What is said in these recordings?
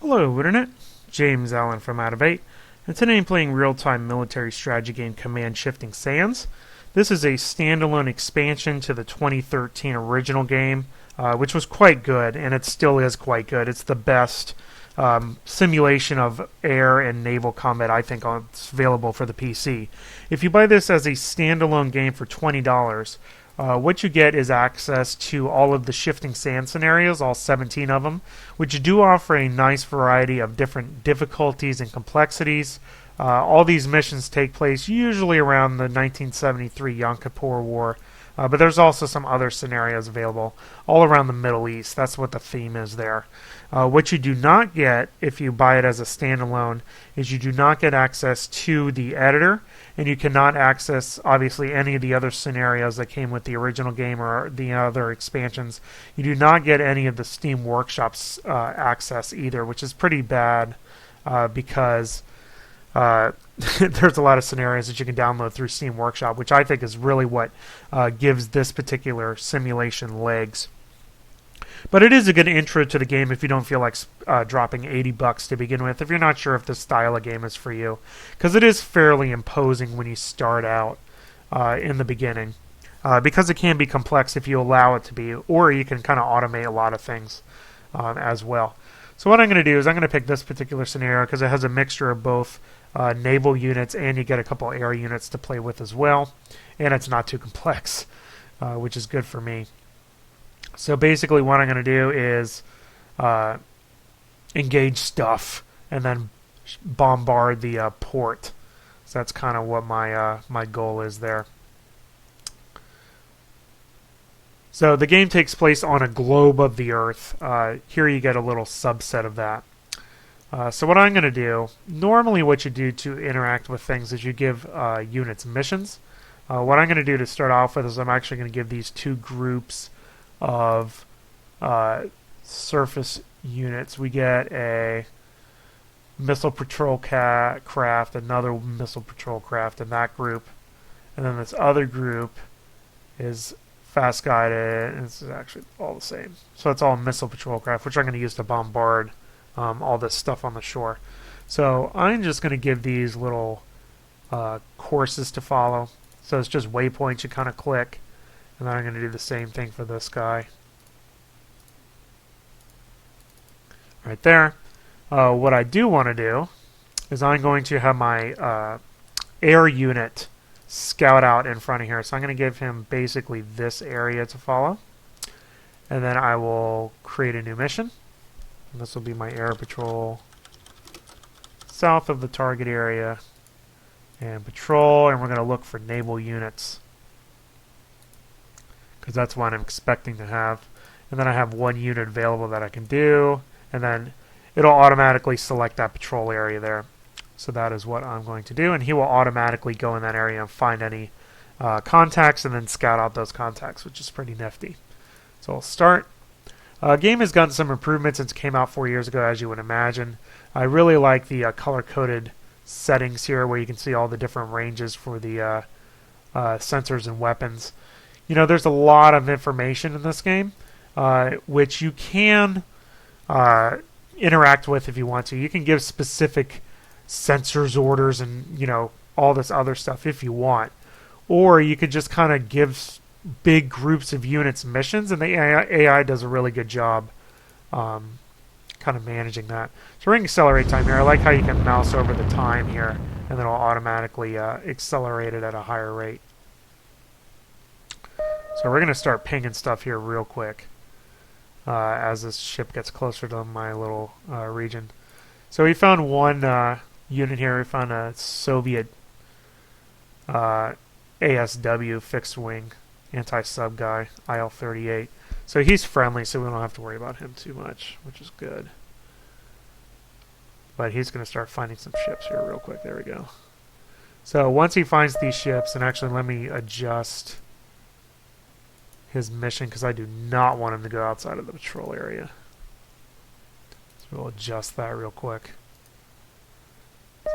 Hello, Internet. James Allen from albeit, and today I'm playing real-time military strategy game Command Shifting Sands. This is a standalone expansion to the 2013 original game, which was quite good, and it still is quite good. It's the best simulation of air and naval combat I think available for the PC. If you buy this as a standalone game for $20, what you get is access to all of the shifting sand scenarios, all 17 of them, which do offer a nice variety of different difficulties and complexities. All these missions take place usually around the 1973 Yom Kippur War, but there's also some other scenarios available all around the Middle East. That's what the theme is there. What you do not get if you buy it as a standalone is you do not get access to the editor, and you cannot access, obviously, any of the other scenarios that came with the original game or the other expansions. You do not get any of the Steam Workshop's access either, which is pretty bad because there's a lot of scenarios that you can download through Steam Workshop, which I think is really what gives this particular simulation legs. But it is a good intro to the game if you don't feel like dropping $80 to begin with, if you're not sure if this style of game is for you, because it is fairly imposing when you start out in the beginning, because it can be complex if you allow it to be, or you can kind of automate a lot of things as well. So what I'm going to do is I'm going to pick this particular scenario because it has a mixture of both naval units and you get a couple air units to play with as well, and it's not too complex, which is good for me. So basically what I'm going to do is engage stuff and then bombard the port. So that's kind of what my goal is there. So the game takes place on a globe of the Earth. Here you get a little subset of that. So what I'm going to do, normally what you do to interact with things is you give units missions. What I'm going to do to start off with is I'm actually going to give these two groups of surface units. We get a missile patrol craft, another missile patrol craft in that group, and then this other group is fast guided, and this is actually all the same. So it's all missile patrol craft, which I'm going to use to bombard all this stuff on the shore. So I'm just going to give these little courses to follow. So it's just waypoints you kind of click. And then I'm going to do the same thing for this guy. Right there. What I do want to do is I'm going to have my air unit scout out in front of here. So I'm going to give him basically this area to follow. And then I will create a new mission. And this will be my air patrol south of the target area. And patrol, and we're going to look for naval units, because that's what I'm expecting to have. And then I have one unit available that I can do, and then it'll automatically select that patrol area there. So that is what I'm going to do, and he will automatically go in that area and find any contacts and then scout out those contacts, which is pretty nifty. So I'll start. Game has gotten some improvements since it came out 4 years ago, as you would imagine. I really like the color-coded settings here where you can see all the different ranges for the sensors and weapons. You know, there's a lot of information in this game, which you can interact with if you want to. You can give specific sensors orders and, you know, all this other stuff if you want. Or you could just kind of give big groups of units missions, and the AI does a really good job kind of managing that. So we're going to accelerate time here. I like how you can mouse over the time here, and then it'll automatically accelerate it at a higher rate. So we're going to start pinging stuff here real quick as this ship gets closer to my little region. So we found one unit here. We found a Soviet ASW fixed wing anti-sub guy, IL-38. So he's friendly, so we don't have to worry about him too much, which is good. But he's going to start finding some ships here real quick. There we go. So once he finds these ships, and actually let me adjust his mission because I do not want him to go outside of the patrol area. So we'll adjust that real quick.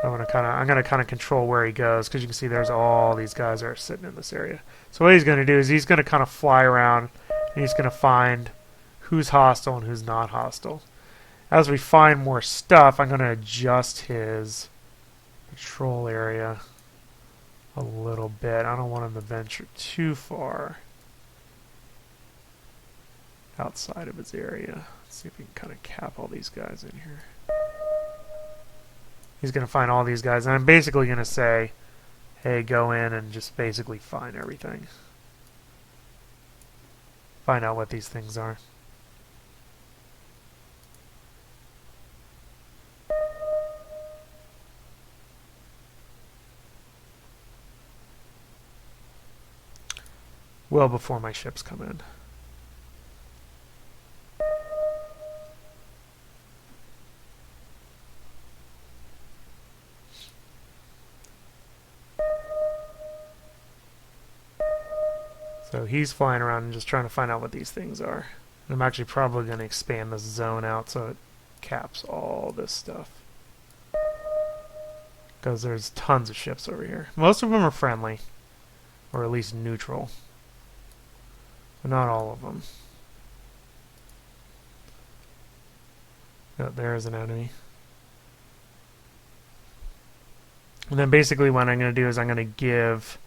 So I'm going to kind of control where he goes, because you can see there's all these guys that are sitting in this area. So what he's going to do is he's going to kind of fly around, and he's going to find who's hostile and who's not hostile. as we find more stuff, I'm going to adjust his patrol area a little bit. I don't want him to venture too far outside of his area. Let's see if we can kind of cap all these guys in here. He's going to find all these guys, and I'm basically going to say, hey, go in and just basically find everything. Find out what these things are. Well before my ships come in. So he's flying around and just trying to find out what these things are. And I'm actually probably going to expand this zone out so it caps all this stuff. Because there's tons of ships over here. Most of them are friendly. Or at least neutral. But not all of them. Oh, there's an enemy. And then basically what I'm going to do is I'm going to give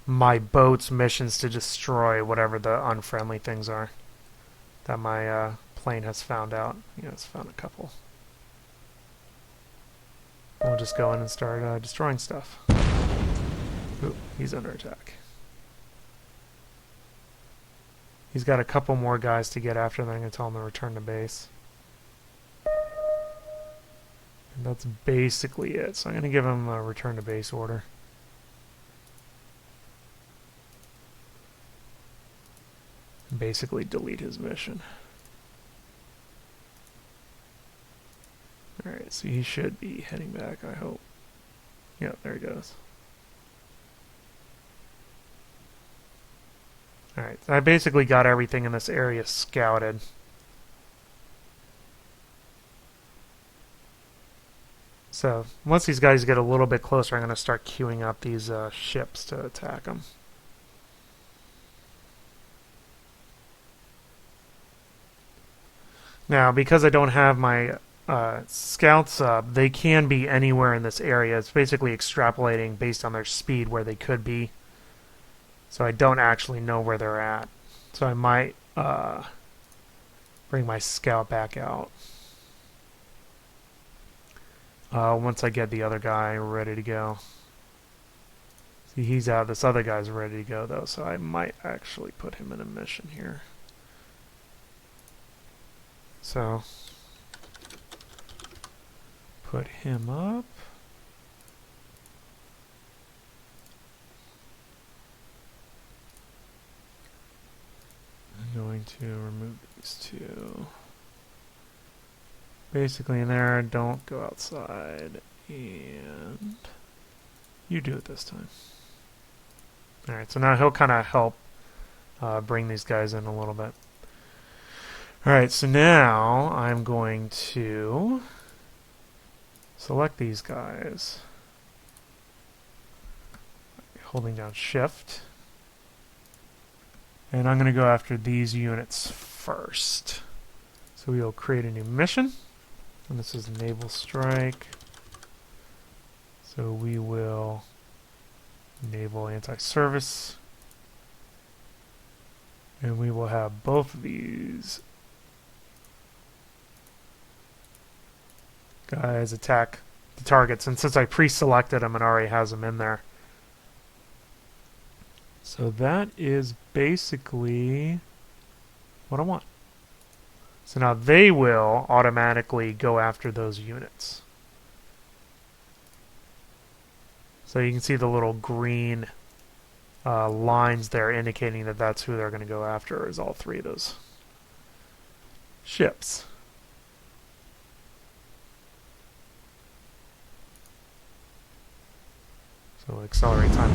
my boats missions to destroy whatever the unfriendly things are that my plane has found out. Yeah, it's found a couple. We'll just go in and start destroying stuff. Ooh, he's under attack. He's got a couple more guys to get after, and then I'm going to tell him to return to base. And that's basically it. So I'm going to give him a return to base order. Basically delete his mission. Alright, so he should be heading back, I hope. Yep, there he goes. Alright, so I basically got everything in this area scouted. So, once these guys get a little bit closer, I'm going to start queuing up these ships to attack them. Now, because I don't have my scouts up, they can be anywhere in this area. It's basically extrapolating based on their speed where they could be. So I don't actually know where they're at. So I might bring my scout back out. Once I get the other guy ready to go. See, he's out. This other guy's ready to go, though, so I might actually put him in a mission here. So, put him up. I'm going to remove these two. Basically in there, don't go outside, and you do it this time. Alright, so now he'll kind of help bring these guys in a little bit. Alright, so now I'm going to select these guys, holding down Shift, and I'm going to go after these units first. So we'll create a new mission, and this is Naval Strike. So we will Naval Anti-Service, and we will have both of these guys attack the targets, and since I pre-selected them, it already has them in there. So that is basically what I want. So now they will automatically go after those units. So you can see the little green lines there indicating that that's who they're going to go after, is all three of those ships. So accelerate time.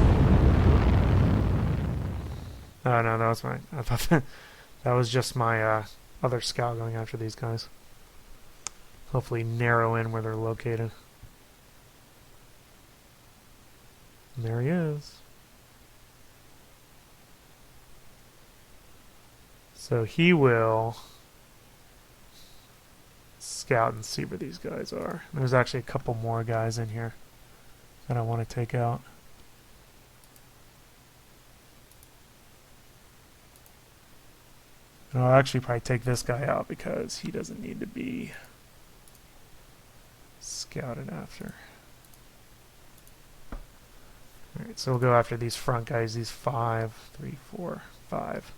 Oh no, that was my. I thought that was just my other scout going after these guys. Hopefully narrow in where they're located. And there he is. So he will scout and see where these guys are. There's actually a couple more guys in here that I want to take out. And I'll actually probably take this guy out because he doesn't need to be scouted after. Alright, so we'll go after these front guys, these 5, 3, 4, 5.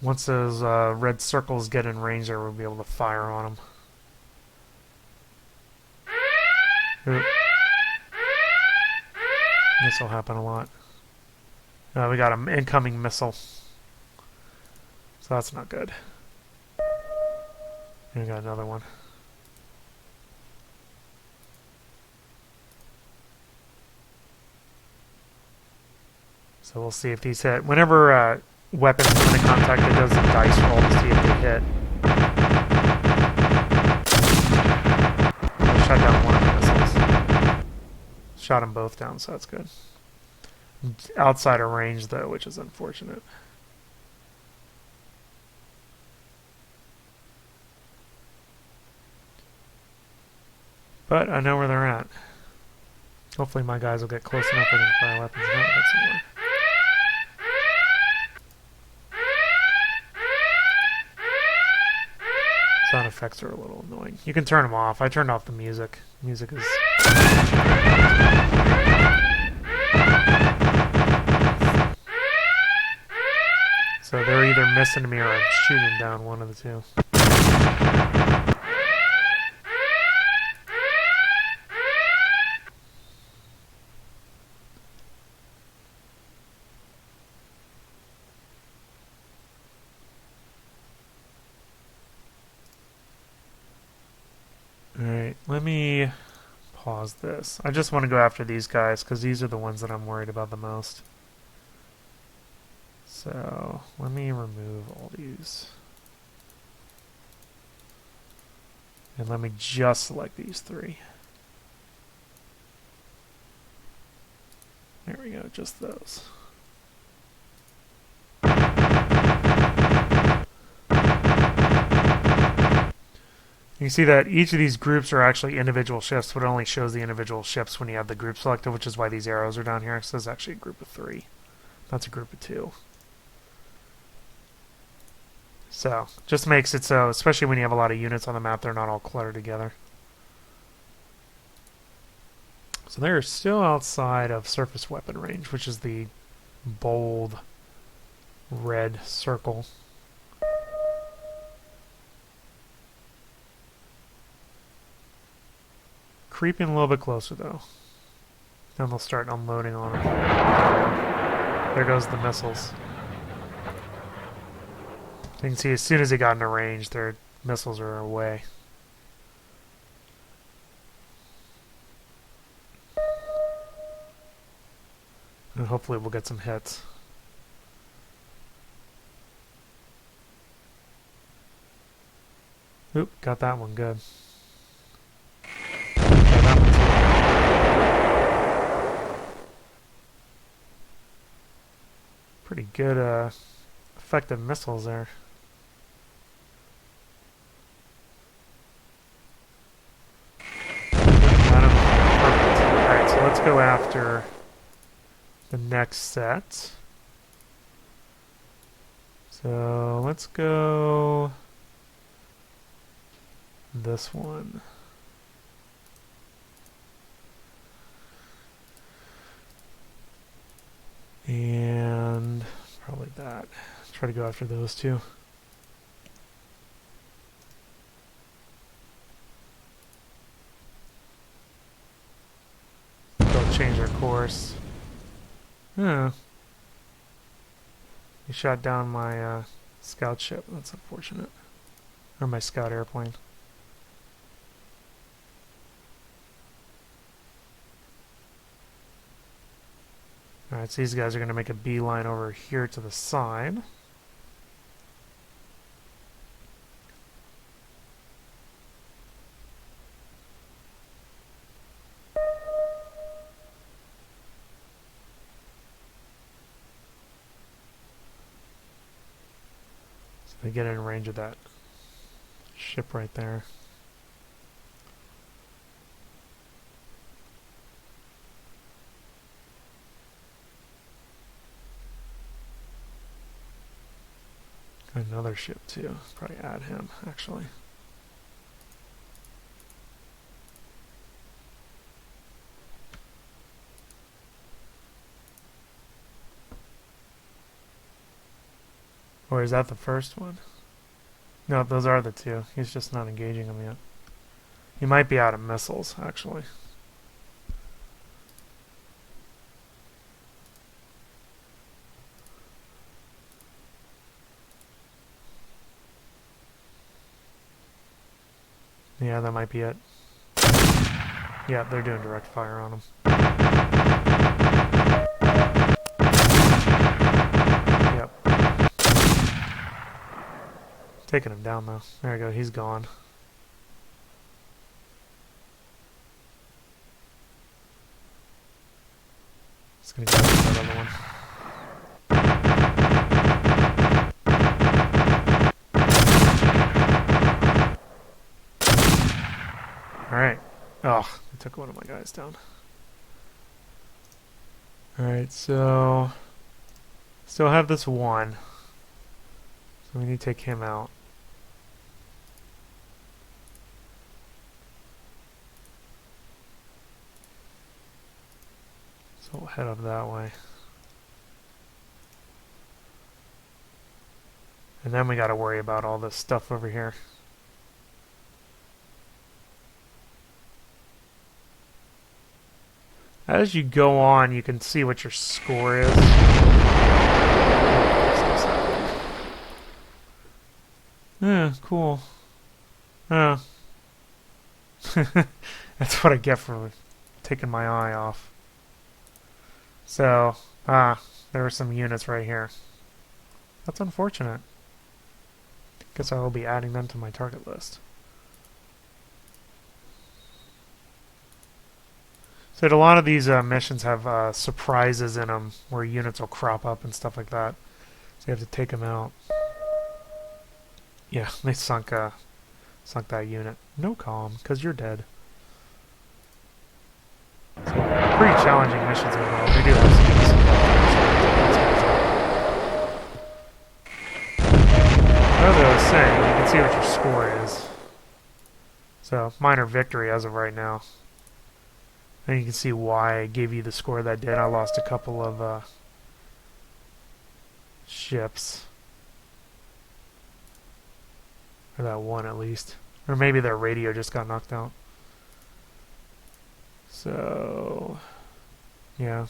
Once those red circles get in range there, we'll be able to fire on them. Oop. This will happen a lot. We got an incoming missile. So that's not good. And we got another one. So we'll see if these hit. Whenever weapons come into contact, it does a dice roll to see if they hit. I shot down one of the missiles. Shot them both down, so that's good. Outside of range, though, which is unfortunate. But I know where they're at. Hopefully my guys will get close enough for them to fire weapons. No, that's some more. Sound effects are a little annoying. You can turn them off. I turned off the music. Music is... So they're either missing me or I'm shooting down one of the two. Alright, let me pause this. I just want to go after these guys because these are the ones that I'm worried about the most. So, let me remove all these. And let me just select these 3. There we go, just those. You can see that each of these groups are actually individual ships, but it only shows the individual ships when you have the group selected, which is why these arrows are down here. So there's actually a group of 3. That's a group of 2. So, just makes it so, especially when you have a lot of units on the map, they're not all cluttered together. So they're still outside of surface weapon range, which is the bold red circle. Creeping a little bit closer, though. Then they'll start unloading on them. There goes the missiles. You can see as soon as they got into range, their missiles are away. And hopefully we'll get some hits. Oop, got that one good. Got that one too. Pretty good effective missiles there. Alright, so let's go after the next set. So let's go this one. And probably that. Try to go after those two. They'll change their course. Oh. He shot down my scout ship. That's unfortunate. Or my scout airplane. Alright, so these guys are going to make a beeline over here to the side. They get in range of that ship right there. Another ship too. Probably add him actually. Or is that the first one? No, those are the two. He's just not engaging them yet. He might be out of missiles, actually. Yeah, that might be it. Yeah, they're doing direct fire on him. Yep. Taking him down, though. There we go, he's gone. Just gonna go after that other one. Alright. Oh, I took one of my guys down. Alright, so still have this one. So we need to take him out. So we'll head up that way. And then we gotta worry about all this stuff over here. As you go on, you can see what your score is. Yeah, cool. Oh. That's what I get for taking my eye off. So, there are some units right here. That's unfortunate. Guess I will be adding them to my target list. So a lot of these missions have surprises in them where units will crop up and stuff like that. So you have to take them out. Yeah, they sunk that unit. No comm, because you're dead. So pretty challenging missions overall. They do have some as I was saying, you can see what your score is. So minor victory as of right now. And you can see why I gave you the score that did. I lost a couple of ships. Or that one at least. Or maybe their radio just got knocked out. So, yeah,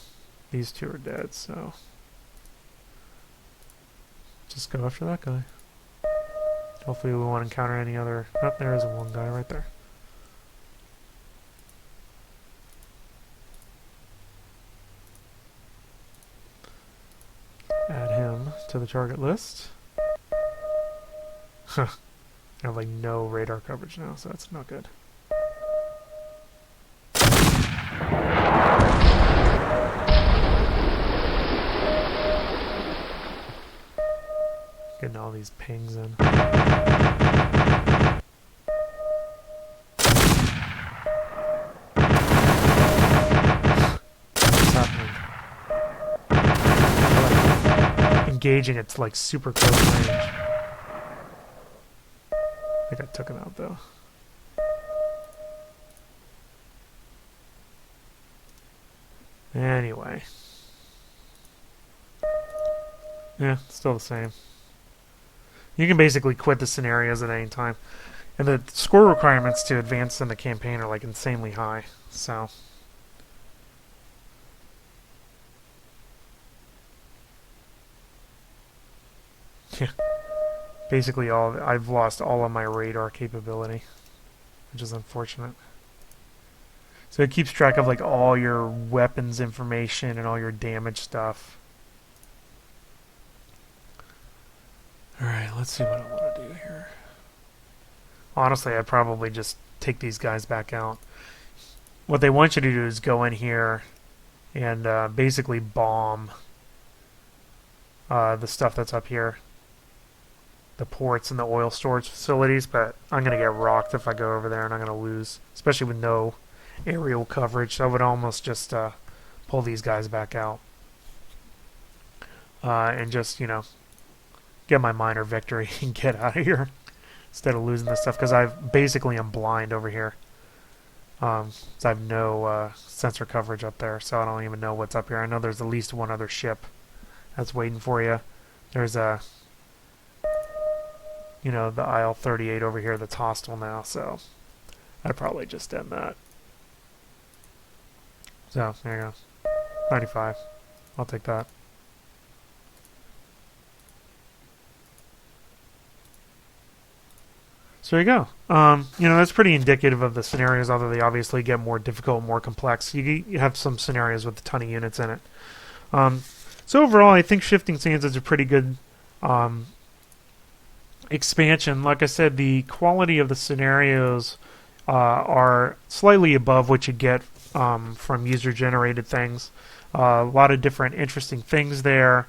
these two are dead, so just go after that guy. Hopefully we won't encounter any other... Oh, there is one guy right there. Add him to the target list. Huh. I have like no radar coverage now, so that's not good. Getting all these pings in. What's happening? Engaging at like super close range. I think I took him out though. Anyway. Yeah, still the same. You can basically quit the scenarios at any time. And the score requirements to advance in the campaign are like insanely high. So yeah. Basically I've lost all of my radar capability, which is unfortunate. So it keeps track of like all your weapons information and all your damage stuff. Alright, let's see what I want to do here. Honestly, I'd probably just take these guys back out. What they want you to do is go in here and basically bomb the stuff that's up here. the ports and the oil storage facilities, but I'm going to get rocked if I go over there, and I'm going to lose, especially with no aerial coverage. So I would almost just pull these guys back out and just, get my minor victory and get out of here instead of losing this stuff, because I basically am blind over here. So I have no sensor coverage up there, so I don't even know what's up here. I know there's at least one other ship that's waiting for you. There's the IL-38 over here that's hostile now, so I'd probably just end that. So, there you go. 95. I'll take that. So there you go. That's pretty indicative of the scenarios, although they obviously get more difficult, more complex. You have some scenarios with a ton of units in it. So overall, I think Shifting Sands is a pretty good expansion. Like I said, the quality of the scenarios are slightly above what you get from user-generated things. A lot of different interesting things there.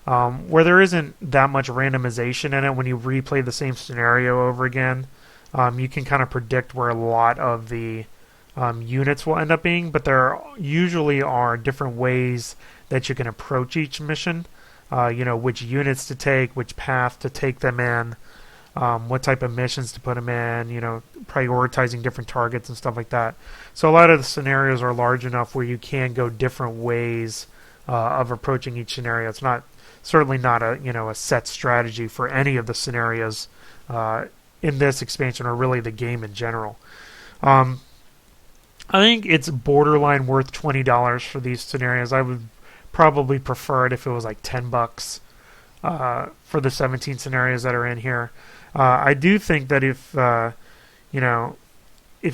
Where there isn't that much randomization in it when you replay the same scenario over again. You can kind of predict where a lot of the units will end up being, but there usually are different ways that you can approach each mission. Which units to take, which path to take them in, what type of missions to put them in, prioritizing different targets and stuff like that. So a lot of the scenarios are large enough where you can go different ways of approaching each scenario. It's certainly not a set strategy for any of the scenarios in this expansion, or really the game in general. I think it's borderline worth $20 for these scenarios. I would probably prefer it if it was like $10 for the 17 scenarios that are in here. I do think that if you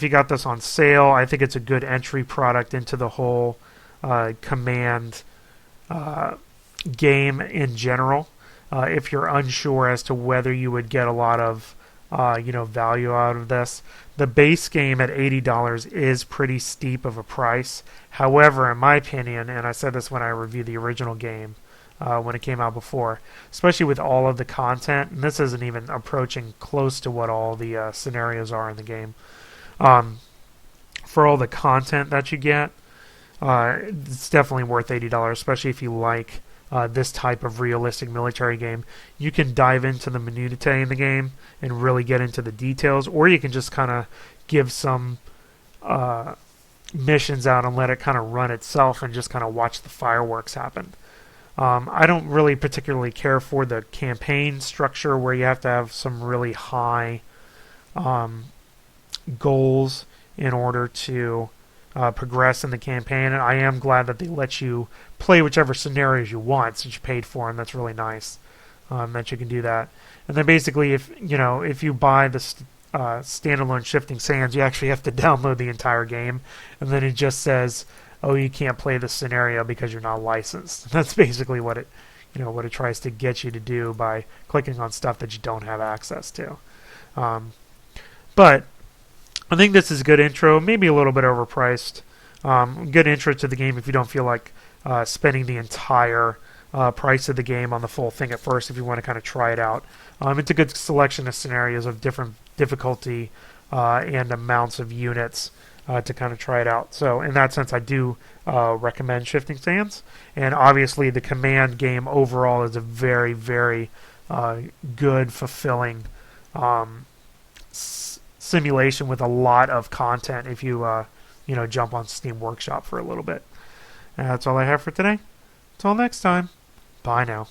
got this on sale, I think it's a good entry product into the whole command game in general. If you're unsure as to whether you would get a lot of value out of this, the base game at $80 is pretty steep of a price. However, in my opinion, and I said this when I reviewed the original game when it came out before, especially with all of the content, and this isn't even approaching close to what all the scenarios are in the game, for all the content that you get, it's definitely worth $80, especially if you like this type of realistic military game. You can dive into the minutiae in the game and really get into the details, or you can just kind of give some missions out and let it kind of run itself and just kind of watch the fireworks happen. I don't really particularly care for the campaign structure where you have to have some really high goals in order to progress in the campaign. And I am glad that they let you play whichever scenarios you want since you paid for them. That's really nice that you can do that. And then basically, if you buy the standalone Shifting Sands, you actually have to download the entire game, and then it just says, "Oh, you can't play this scenario because you're not licensed." That's basically what it tries to get you to do by clicking on stuff that you don't have access to. But I think this is a good intro, maybe a little bit overpriced. Good intro to the game if you don't feel like spending the entire price of the game on the full thing at first, if you want to kind of try it out. It's a good selection of scenarios of different difficulty and amounts of units to kind of try it out. So in that sense, I do recommend Shifting Sands. And obviously the command game overall is a very, very good, fulfilling simulation with a lot of content if you jump on Steam Workshop for a little bit. And that's all I have for today. Until next time, bye now.